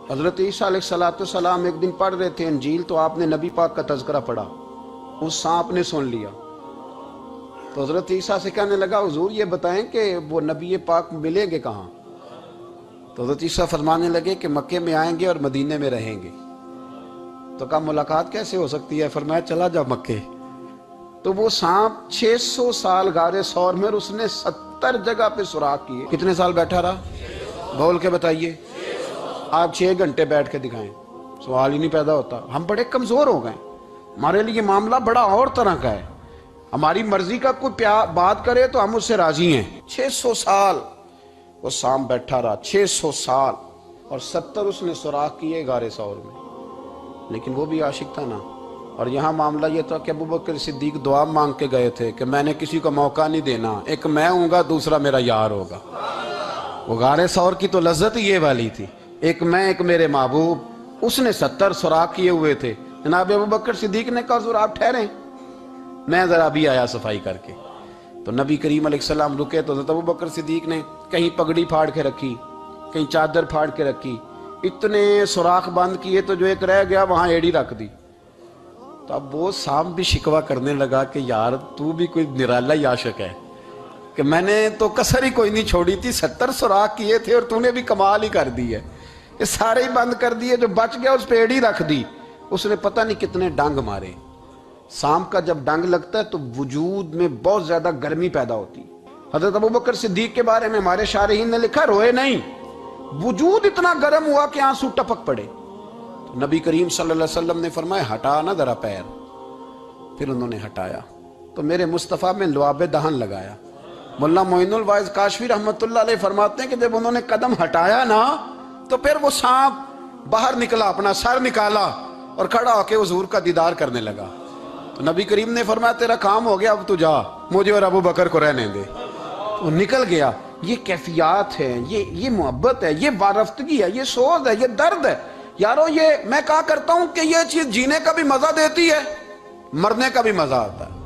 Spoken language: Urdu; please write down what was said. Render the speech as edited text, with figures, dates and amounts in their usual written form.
حضرت عیسیٰ علیہ السلام ایک دن پڑھ رہے تھے انجیل، تو آپ نے نبی پاک کا تذکرہ پڑھا، اس سانپ نے سن لیا، تو حضرت عیسیٰ سے کہنے لگا حضور یہ بتائیں کہ وہ نبی پاک ملیں گے کہاں؟ تو حضرت عیسیٰ فرمانے لگے کہ مکے میں آئیں گے اور مدینے میں رہیں گے۔ تو کہا ملاقات کیسے ہو سکتی ہے؟ فرمایا چلا جا مکے۔ تو وہ سانپ 600 سال غار ثور میں، اس نے 70 جگہ پہ سوراخ کیے۔ کتنے سال بیٹھا رہا؟ بول کے بتائیے۔ آپ 6 گھنٹے بیٹھ کے دکھائیں، سوال ہی نہیں پیدا ہوتا۔ ہم بڑے کمزور ہو گئے، ہمارے لیے معاملہ بڑا اور طرح کا ہے۔ ہماری مرضی کا کوئی بات کرے تو ہم اس سے راضی ہیں۔ 600 سال وہ سانپ بیٹھا رہا، 600 سال، اور 70 اس نے سوراخ کیے غار ثور میں، لیکن وہ بھی عاشق تھا نا۔ اور یہاں معاملہ یہ تھا کہ ابوبکر صدیق دعا مانگ کے گئے تھے کہ میں نے کسی کو موقع نہیں دینا، ایک میں ہوں گا دوسرا میرا یار ہوگا۔ وہ غار ثور کی تو لذت ہی یہ والی تھی، ایک میں ایک میرے محبوب۔ اس نے 70 سوراخ کیے ہوئے تھے۔ جناب ابوبکر صدیق نے کہا حضور آپ ٹھہریں، میں ذرا بھی آیا صفائی کر کے۔ تو نبی کریم علیہ السلام رکے تو حضرت ابوبکر صدیق نے کہیں پگڑی پھاڑ کے رکھی، کہیں چادر پھاڑ کے رکھی، اتنے سوراخ بند کیے تو جو ایک رہ گیا وہاں ایڑی رکھ دی۔ تو اب وہ سانپ بھی شکوہ کرنے لگا کہ یار تو بھی کوئی نرالا ہی عاشق ہے کہ میں نے تو کسر ہی کوئی نہیں چھوڑی تھی، 70 سوراخ کیے تھے اور تو نے بھی کمال ہی کر دی ہے، یہ سارے ہی بند کر دیے، جو بچ گیا اس پہ ایڑی رکھ دی۔ اس نے پتہ نہیں کتنے ڈنگ مارے۔ سانپ کا جب ڈنگ لگتا ہے تو وجود میں بہت زیادہ گرمی پیدا ہوتی۔ حضرت ابوبکر صدیق کے بارے میں ہمارے شارحین نے لکھا روئے نہیں، وجود اتنا گرم ہوا کہ آنسو ٹپک پڑے۔ تو نبی کریم صلی اللہ علیہ وسلم نے فرمایا ہٹا نہ ذرا پیر، پھر انہوں نے ہٹایا تو میرے مصطفیٰ میں لعاب دہن لگایا۔ مولانا معین الواعظ کاشفی رحمۃ اللہ علیہ فرماتے ہیں کہ جب انہوں نے قدم ہٹایا نا تو پھر وہ سانپ باہر نکلا، اپنا سر نکالا اور کھڑا ہو کے حضور کا دیدار کرنے لگا۔ تو نبی کریم نے فرمایا تیرا کام ہو گیا، اب تو جا، مجھے اور ابو بکر کو رہنے دے۔ تو نکل گیا۔ یہ کیفیات ہے، یہ محبت ہے، یہ وارفتگی ہے، یہ سوز ہے، یہ درد ہے۔ یارو یہ میں کہا کرتا ہوں کہ یہ چیز جینے کا بھی مزہ دیتی ہے، مرنے کا بھی مزہ آتا ہے۔